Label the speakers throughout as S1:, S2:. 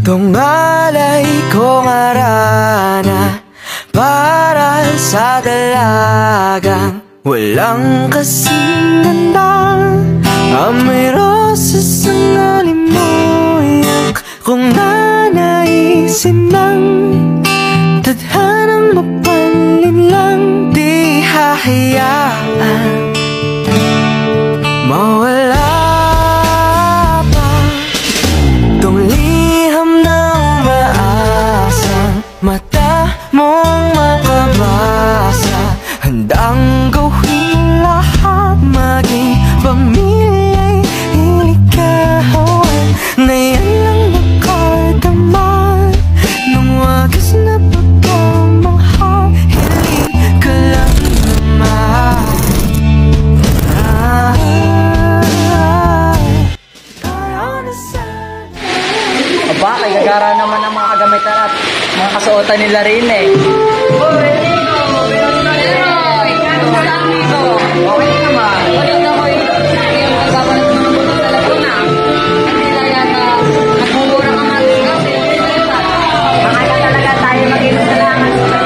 S1: Tong alay kong arana para sa dalagang walang kasing ganda. Amoy rosas ang alimoyak kung nanaisin lang. Tadhanang mapalin lang, di hahayaan mawala pa tong liham ng maasang mata mong makabasa. Handang gawin lahat, maging pamilya'y ilikawan, na yan lang makadama nung wagas na pagmamahal. Hiling ka lang naman.
S2: Aba, kay gagara naman ang mga kagamitan at mga kasuotan nila rin eh. Okay naman. Ulit ako yung kasama ng mga puto sa Laguna. Hindi na yan nagmumura ka man din kasi. Makaya talaga tayo mag-inusalangan sa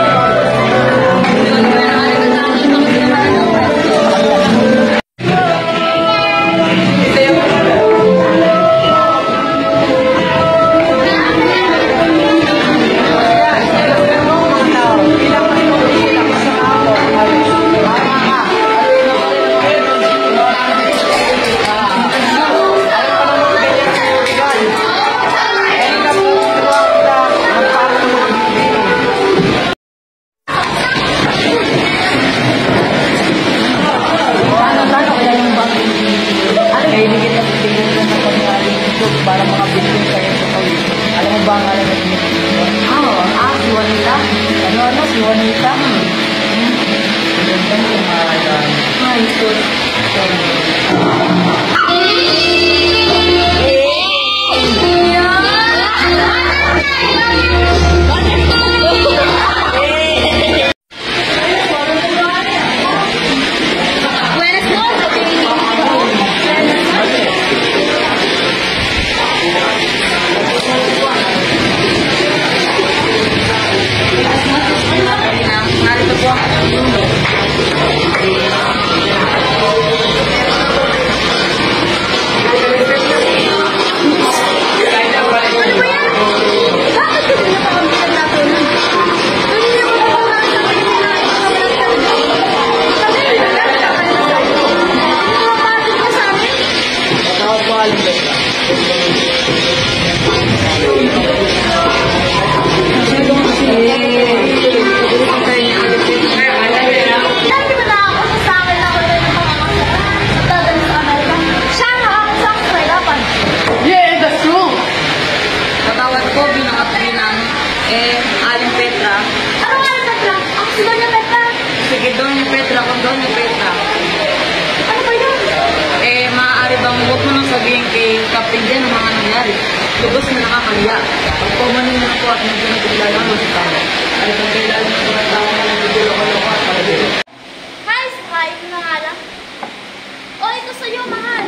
S2: para makabigyan kayo sa kawin. Alam mo ba ang alam na pinipigyan? Si Juanita. Si Juanita? Ganda mo yung maalam. Ito. Aling Petra.
S3: Ano nga Aling Petra? Ako si Doña Petra.
S2: Sige, Doña Petra, kung Doña Petra.
S3: Ano ba yun?
S2: Maaari bang huwag mo nang sabihin kay Captain Jen ang mga nangyari? Lubos na nakakaliya. Pagpumanin na po at medyo nagkilala mo sa tao. Ay, pagkilala mo sa tao na nagkilala at palagay.
S3: Hi, Sky. Ito na nga lang. O, ito sa'yo, mahal.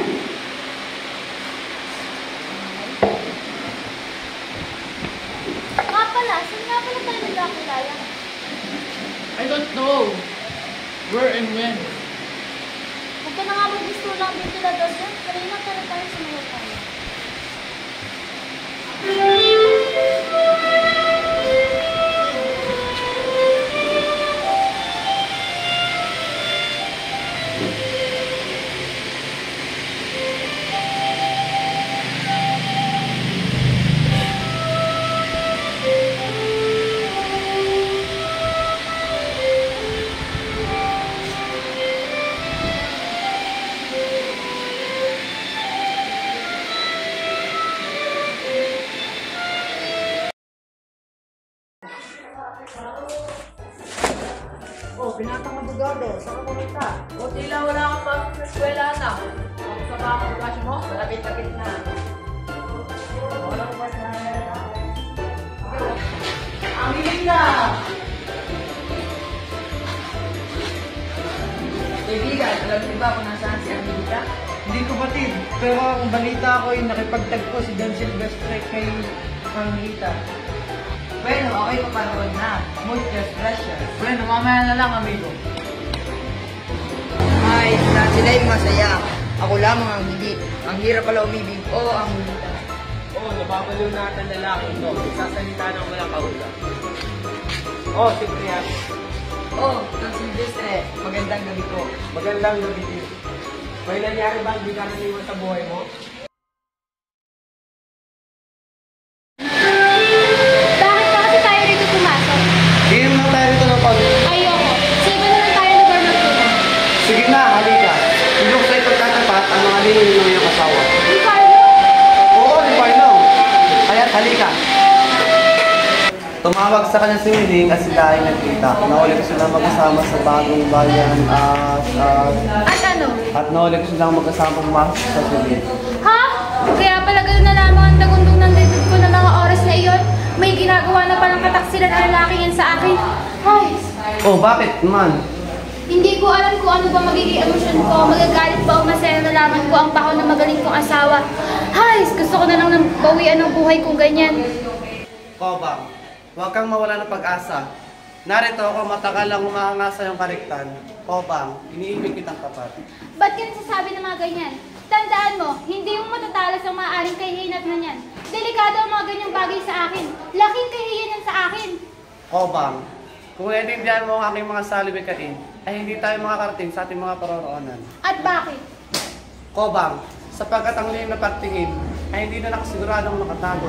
S3: Nga pala, saan nga pala tayo nagkakilala?
S4: I don't know where and when.
S3: Huwag ka na nga mag-gusto lang din sila doon yan. Kanina pala tayo sumunod tayo.
S2: Binatang abogado, saan ka pumunta? O tila wala kang pasok sa eskwela na. Ako sa baka ang klasyo mo, malapit-lapit na. Wala ko ba na? Ang hiling na! Kaibigan, alam niyo ba kung nasaan si Angelica?
S5: Hindi ko batid, pero ang balita ko ay nakipagtagpo si Don Silvestre kay
S2: Angelita. Bueno, okay pa panood na. Muchas gracias. Bueno, mamaya na lang, amigo.
S5: Ay, lahat sila ay masaya. Ako lamang ang hindi. Ang hirap pala umibig. Oo, ang Angelita.
S6: Oo, napapaliw natin lalaki ito. Sasalita ng walang kausap. Oo, si Priya.
S5: Oh, ang Silvestre. Magandang gabi po.
S6: Magandang gabi din. May nangyari ba hindi ka naniwan sa buhay mo?
S3: Bakit ba kasi tayo rito pumasok?
S1: Game na tayo rito ng pag...
S3: Ayoko. Sa iba na lang tayo lugar magpunta.
S1: Sige na, halika. Hindi ko sa'yo pagkatapat ang mga linis ng iyong asawa.
S3: Di Carlo?
S1: Oo, di pa no. Kaya't halika. Tumawag sa kanya si Miling at sila ay nagkita. Nauli ko silang magkasama sa bagong bayan
S3: At ano?
S1: at nauli ko silang magkasama pumasok sa Sulit.
S3: Ha? Kaya pala gano'n na lamang ang tagundong ng debut ko ng mga oras na iyon? May ginagawa na palang kataksilan na lalaki yan sa akin. Ay,
S1: Oh, bakit man?
S3: hindi ko alam kung ano ba magiging emosyon ko. Magagalit ba o masaya na laman ko ang pako ng magaling kong asawa. Ay, gusto ko na lang ng bawian ng buhay kong ganyan.
S1: Kobang, huwag kang mawala ng pag-asa. Narito ako matagal lang umahanga sa iyong kariktan. Kobang, iniibig kitang tapat.
S3: Ba't ka nasasabi ng mga ganyan? Tandaan mo, hindi mo matatalas ang maaaring kahihinat na yan. Delikado ang mga ganyang bagay sa akin. Laking kahihinan sa akin.
S1: Kobang, kung naiintindihan mo ang aking mga salibikain, ay hindi tayo makakarating sa ating mga paroroonan.
S3: At bakit?
S1: Kobang, sapagkat ang lihim na pagtingin ay hindi na nakasiguradong makatago.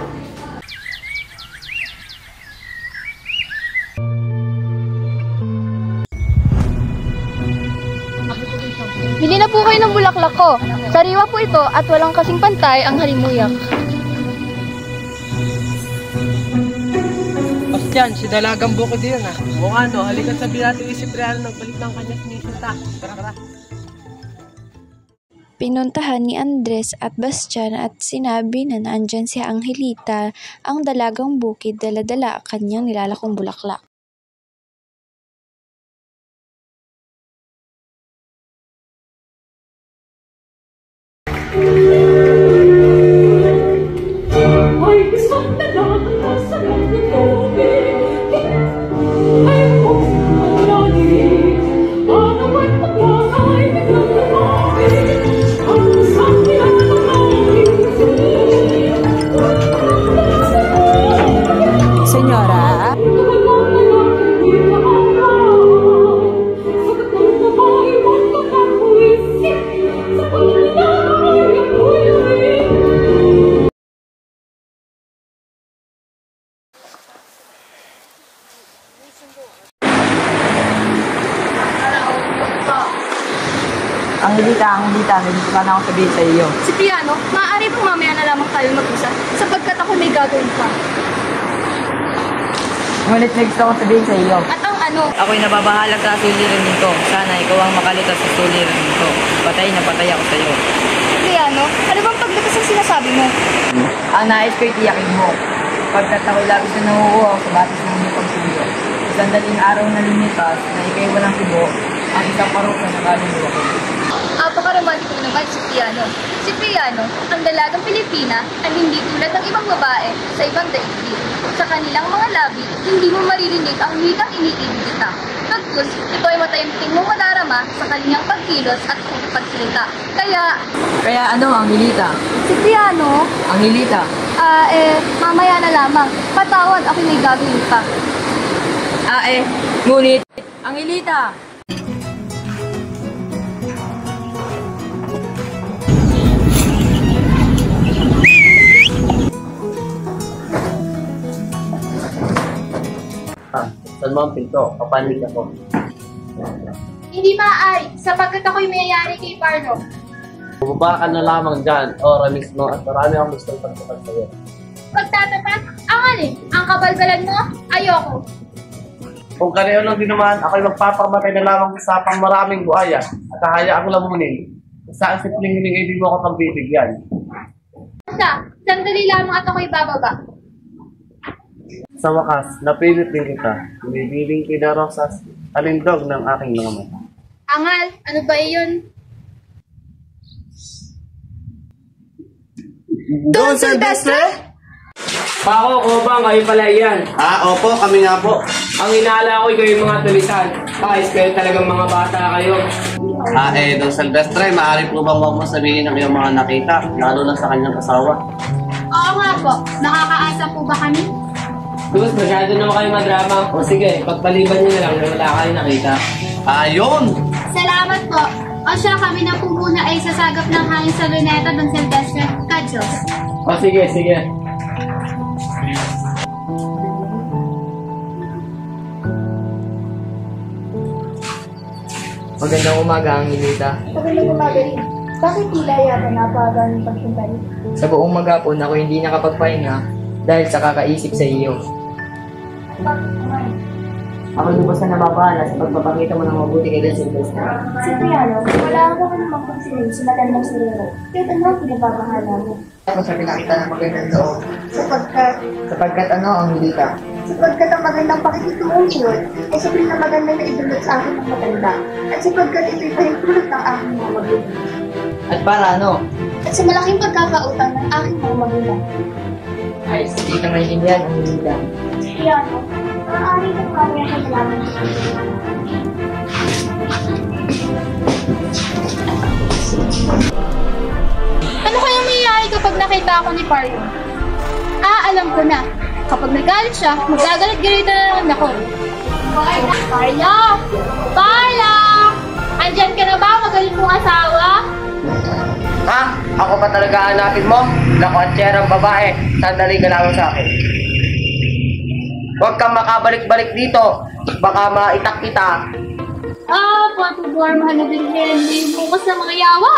S7: Bili na po kayo ng bulaklak ko. Sariwa po ito at walang kasing pantay ang halimuyak.
S6: Bastian, si Dalagang Bukid yun ah. Mukha no, halika sabihin natin si Priya nagbalik ng kanyang sinisita. Tara.
S8: Pinuntahan ni Andres at Bastian at sinabi na naandyan si Angelita, ang dalagang bukid, dala-dala ang kanyang nilalakong bulaklak.
S9: Ay, isang dalagang masarap na tubig. Ay, kung maulani, ang amoy pagkakay biglang lumaki. Ang sakit ng aking isip.
S5: Senyora?
S9: Walang lalaki, di maangay. Sagat ng babae mo't kakapuisip. Sa paglalay ako'y uwi.
S5: Angelita, may gusto ka na akong sabihin sa iyo.
S7: Cipriano, maaari pong mamaya na lamang tayo mag-usap sapagkat ako may gagawin pa.
S5: Ngunit may gusto akong sabihin sa iyo.
S7: At ang ano?
S5: Ako'y nababahala sa suliran nito. Sana ikaw ang makalutas sa suliran nito. Patay na patay ako sa iyo.
S7: Cipriano, ano bang paglutas ang sinasabi mo?
S5: Ang nais ko'y tiyakin mo. Pagkat ako'y labis na nahuhuhaw sa batis ng iyong pagsuyo. Isang daling araw na lumipas na ikay walang kibo, ang isang parusa sa kaluluwa ko.
S7: Apaka-romantiko naman, Cipriano. Cipriano, ang dalagang Pilipina ay hindi tulad ng ibang babae sa ibang daigdig. Sa kanilang mga labi, hindi mo maririnig ang wikang iniibig kita. Pagkus, ito ay matayimting mo madarama sa kanyang pagkilos at pagsalita.
S5: Kaya ano, Angelita?
S7: Cipriano,
S5: Angelita,
S7: mamaya na lamang. Patawad, ako may gagawin pa.
S5: ngunit, Angelita!
S6: Saan mo ang pinto? Papanig ako.
S3: Hindi maaari, sapagkat ako'y mayayari kay Parlo.
S6: Bumaba ka na lamang dyan, oras mismo, at marami akong gustong pagtukan sa'yo.
S3: Pagtatapat, ang alin? Ang kabalbalan mo? Ayoko.
S6: Kung kaneo lang din naman, ako'y magpapamatay na lamang sa pang maraming buhaya at hahayaang lamunin. Saan simpleng hiningi mo ako pang bibigyan?
S3: Basta, sandali lamang at ako'y bababa.
S6: Sa wakas, napilit din kita. Binibiling kita rosas, alindog ng aking mga mata.
S3: Angal, ano ba iyon?
S1: Don Silvestre?
S10: Pako, Kobang, kayo pala yan.
S1: Opo, kami nga po.
S10: Ang inaala ko kayo mga tulisan. Guys, kayo talagang mga bata kayo.
S1: Don Silvestre, maaari po bang huwag mo sabihin ang iyong mga nakita, lalo na sa kanyang asawa?
S3: Oo nga po. Nakakaasa po ba kami?
S10: Tapos masyado naman kayo madrama. O sige, pagpaliban nyo na lang na wala kayo nakita.
S1: Ayun!
S3: Salamat po. O siya, kami na po muna ay sasagap ng hangin sa luneta ng Silvestre. Kajos.
S10: O sige, sige.
S5: Magandang umaga, Angelita.
S3: Magandang umaga rin. Bakit tila yata napagaan ng pagpunta niyo?
S5: Sa buong maghapon ako hindi nakapagpahinga dahil sa kakaisip sa iyo.
S3: Bakit naman?
S5: Ako lubos na nababahala sa pagpapakita mo ng mabuti kay Silvestre.
S3: Cipriano, wala ka namang konsilyo sa matandang sireno. Kahit ano ang pinapapahala mo?
S5: Ako sa pinakita ng magandang loob.
S3: Sapagkat
S5: Angelita?
S3: Sapagkat ang magandang pakikituong iyon ay sabihin na magandang na idulot sa akin ng matanda. At sapagkat ito'y pahintulot ng aking mga magulang.
S5: At para ano?
S3: At sa malaking pagkakautang ng aking mga magulang.
S5: Ay, hindi ka maintindihan, Angelita.
S3: Cipriano, maaari kang kami ang kasalanan. Ano kayang mangyayari kapag nakita ako ni Parlo? Alam ko na. Kapag nagalit siya, magagalit-galita na naman ako. Parlo! Parlo! Andyan ka na ba? Magaling mong asawa?
S10: Ha? Ako pa talaga hanapin mo? Nakwatsyerang babae. Sandali ka lang sa akin. Huwag kang makabalik-balik dito. Baka maitak kita.
S3: Patubuar mahal na bilhin. May bukas na mga yawa.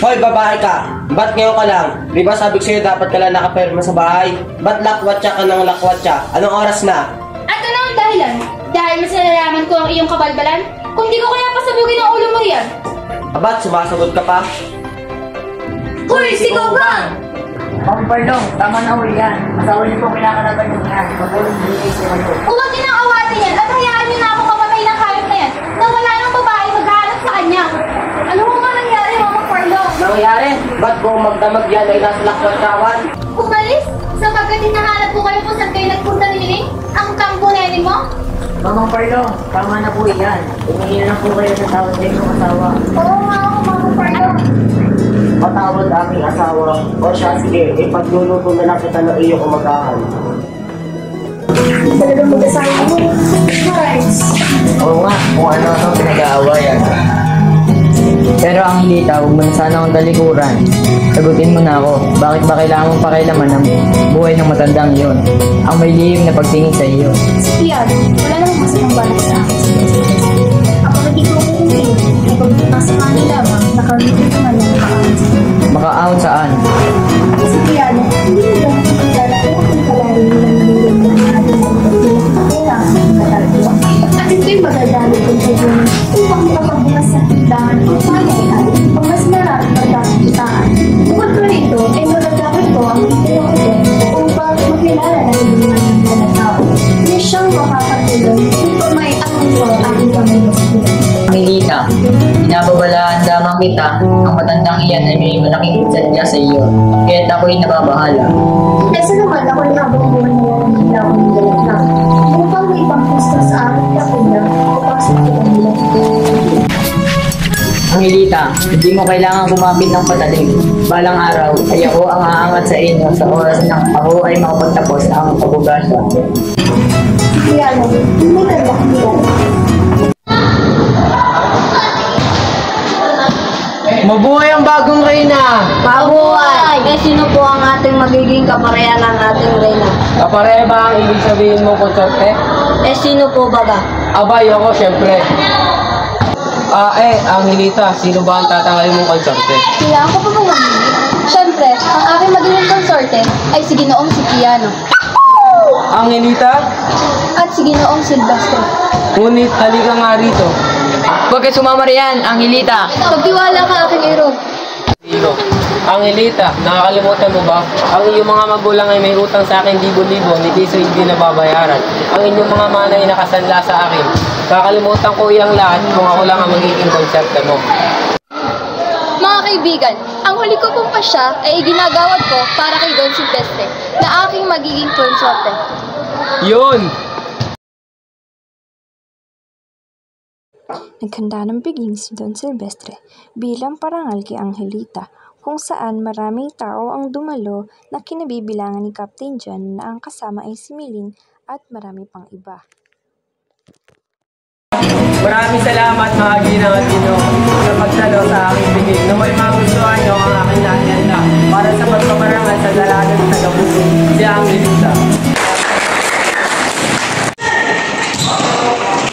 S10: Hoy, babae ka! Ba't ngayon ka lang? Di ba sabi ko sa'yo dapat ka lang nakaperma sa bahay? Ba't lakwatsa ka ng lakwatsa? Anong oras na?
S3: At ano ang dahilan? Dahil mas nalalaman ko ang iyong kabalbalan? Kung di ko kaya pasabugin ang ulo mo riyan.
S10: Ba't sumasagot ka pa?
S3: Hoy, sigaw ka!
S5: Pardong, tama na ho yan. Asawa niyo po kinakalaban niyo yan. Pagulong binigay sa kayo.
S3: Huwag niyo nang awatin yan at hayaan niyo na ako mapatay ng hayop na yan na wala nang babae maghahanap sa kanya. Ano mo nga nangyari, Mama Parlo?
S10: Nangyari? Ba't buong magdamag yan ay nasa lakwatsawan?
S3: Umalis? Sapagkat hinahanap ko kayo kung saan kayo nagpunta ni Nining? Ang kampo nenin mo?
S5: Mamang Pardong, tama na po yan. Tumingin na po kayo sa tawad sa inyong asawa.
S3: Oo nga ako, Mama Parlo.
S10: Patawad aking asawa. O siya, sige, ipagluluto na lang kita ng iyong umagahan.
S3: Talagang mag-asawa mo. Guys.
S5: Oo nga, kung ano-ano pinag-aawayan. Pero Angelita, huwag mo na sana akong talikuran. Sagutin mo na ako, bakit ba kailangan mong pakailaman ng buhay ng matandang iyon? Ang may lihim na pagtingin sa iyo.
S3: Cipriano, wala namang masamang balak sa akin. Ako hindi ko kukunin. Kapag nasa kanin lamang, nakalimutan naman ng makaahon sa akin.
S5: Makaahon saan?
S3: Cipriano, hindi mo ba nakikilala ko kung kalahin nila nilulong ng ating mga kailangan ng katalyo? At ito'y magagamit kong sabihin upang makapagbukas sa tindahan kung paano ay ang mas maraming pagkakitaan. Bukod ko rito, ay magagamit ko ang itulong ko upang makilala na hibungan ng mga tao. Hindi siyang makakatulong upang may aking ko ang aking pamilya.
S5: Angelita, binababalaan lamang kita. Ang matandang iyan ay may malaking sadya sa iyo. Kaya't ako'y nababahala.
S3: Kesa naman ako ay habang buhay na yan ang hilaw ng galit lang. Upang may pangpusto sa aking kapuna upang sa kanila.
S5: Angelita, hindi mo kailangan kumapit ng patalim. Balang araw ay ako ang aangat sa inyo sa oras na ako ay makapagtapos ang pagugasa.
S3: Cipriano, hindi ka ba kilala?
S10: Mabuhay ang bagong reyna!
S7: Mabuhay! Eh, sino po ang ating magiging kaparehan ng ating reyna?
S10: Kapare ba ang ibig sabihin mo, konsorte?
S7: Eh, sino po ba ba?
S10: Abay ako, syempre. Angelita, sino ba ang tatanggalin mong konsorte?
S3: Kailangan ko pa bang mamili? Siyempre, ang aking magiging konsorte ay si Ginoong Cipriano
S10: Angelita?
S3: at si Ginoong Silvestre.
S10: Ngunit halika nga rito.
S5: Huwag kayo sumama riyan, Angelita.
S3: Magtiwala ka aking iro.
S10: Angelita, nakakalimutan mo ba? Ang iyong mga magulang ay may utang sa akin libo-libo, ni piso hindi nababayaran. Ang inyong mga mana ay nakasanla sa akin. Kakalimutan ko iyang lahat kung ako lang ang magiging konserte mo.
S3: Mga
S7: kaibigan, ang huli ko pong pasya ay iginagawad ko para kay Don Silvestre na aking magiging konsorte.
S5: Yun!
S8: Naghanda ng biging si Don Silvestre bilang parangal kay Angelita, kung saan maraming tao ang dumalo na kinabibilangan ni Captain John na ang kasama ay si Miling at marami pang iba.
S5: Maraming salamat mga ginang at ginoo sa pagdalo sa aking bigay. Naway magustuhan niyo ang aking nahihanda para sa pagpaparangal sa dalagang tagabuso, si Angelita.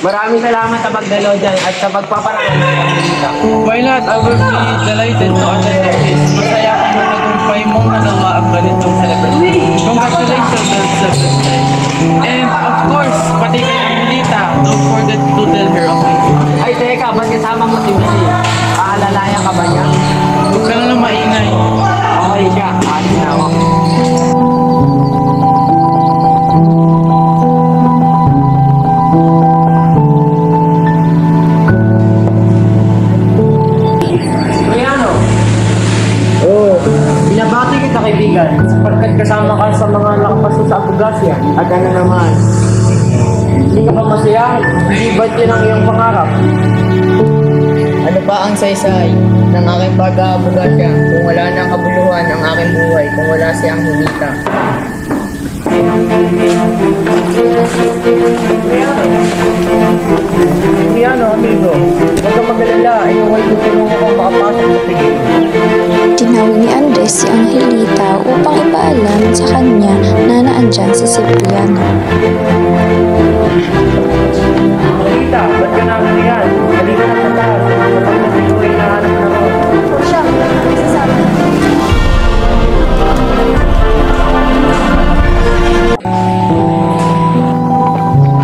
S5: Maraming salamat sa pagdalo dyan at sa pagpaparangal sa Angelita.
S11: Why not? I will be delighted to attend the feast. Masaya akong matagumpay mong nagawa ang ganitong celebration. Congratulations, Don Silvestre. And of course, pati kay Angelita, don't forget to tell her of me.
S5: Ay, teka, ba't kasama mo si Mili? Aalalayan ka ba niya?
S11: Huwag ka na lang maingay.
S5: Okay siya, alis na ako. Binabati kita kaibigan, sapagkat kasama ka sa mga nakapaso sa Abugasya. At ano naman, hindi ka pa masaya? Hindi ba't yun ang iyong pangarap?
S10: Ano pa ang saysay ng aking pag-aabugasya kung wala nang kabuluhan ang aking buhay kung wala si Angelita?
S5: Piano, amigo, huwag kang mag-alala, inuway ko tulungan kong makapasok sa tigil.
S8: Tinawag ni Andres si Angelita upang ipaalam sa kanya na naandyan si Cipriano.
S5: Angelita, ba't ka namin yan? Halika na sa taas, kapag nasinuwi na hanap na ron.
S7: Siya, isasama.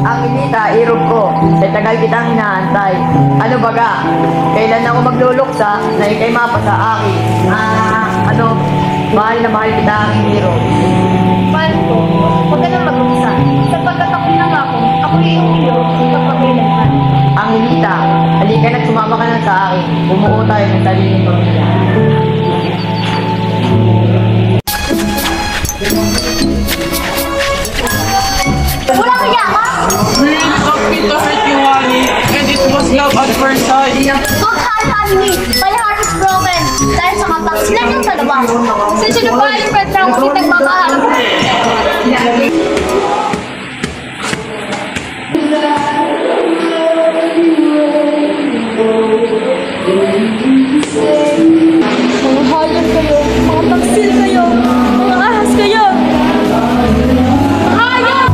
S10: Angelita, irog ko. Sa tagal kitang inaantay. Ano baga? Kailan ako magluluksa na ikay mapa sa akin? Mahal na mahal kita aking irog.
S7: Mahal ko, huwag ka nang mag-umisa. Sapagkat ako na nga ako yung hero pagpapailanman.
S10: Angelita, halika na't sumama ka na sa akin. Bumuo tayo ng sariling pamilya.
S7: Wala kaya ka?
S11: We really don't mean to hurt you, honey. And it was love at first sight.
S7: Don't hurt me! My heart is broken dahil sa kapagsilan yung dalawa. Sinsinubahan yung Petrang kasi nagmamahal. Mga hayop kayo, mga taksil kayo, mga ahas kayo. Hayop!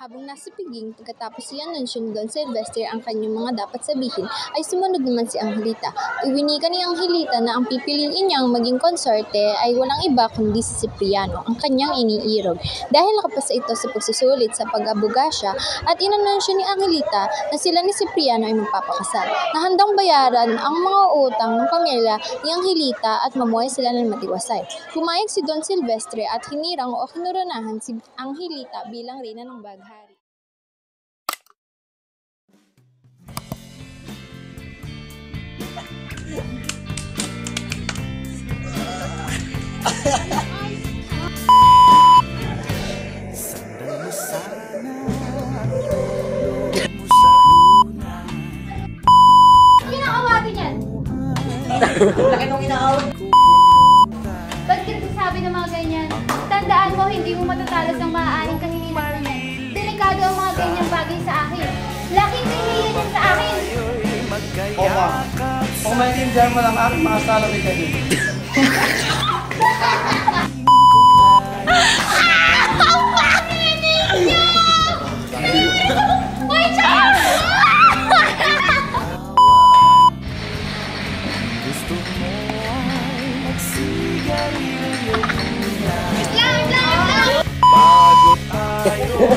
S7: Habang nasa piging, pagkatapos si Anunsyo ni Don Silvestre ang kanyang mga dapat sabihin, ay sumunod naman si Angelita. Iwinika ni Angelita na ang pipiliin niyang maging konsorte ay walang iba kundi si Cipriano, ang kanyang iniirog. Dahil nakapasa ito sa pagsusulit sa pag-abugasya at inanunsyo ni Angelita na sila ni Cipriano ay magpapakasal, na handang bayaran ang mga utang ng pamilya ni Angelita at mamuhay sila ng matiwasay. Pumayag si Don Silvestre at hinirang o kinuranahan si Angelita bilang reyna ng Baghari. Kinakawagin yan!
S10: Laki nung inaawag.
S7: Ba't ka nagsasabi ng mga ganyan? Tandaan mo, hindi mo matatalas ang maaaring kahihilan na yan. Delikado ang mga ganyang bagay sa akin. Laking kahihiyan yan sa akin.
S1: Opa, kung maintindihan mo lang aking mga salawi kayo.
S7: Ang pangit ninyo! Uy, Char! Wait lang!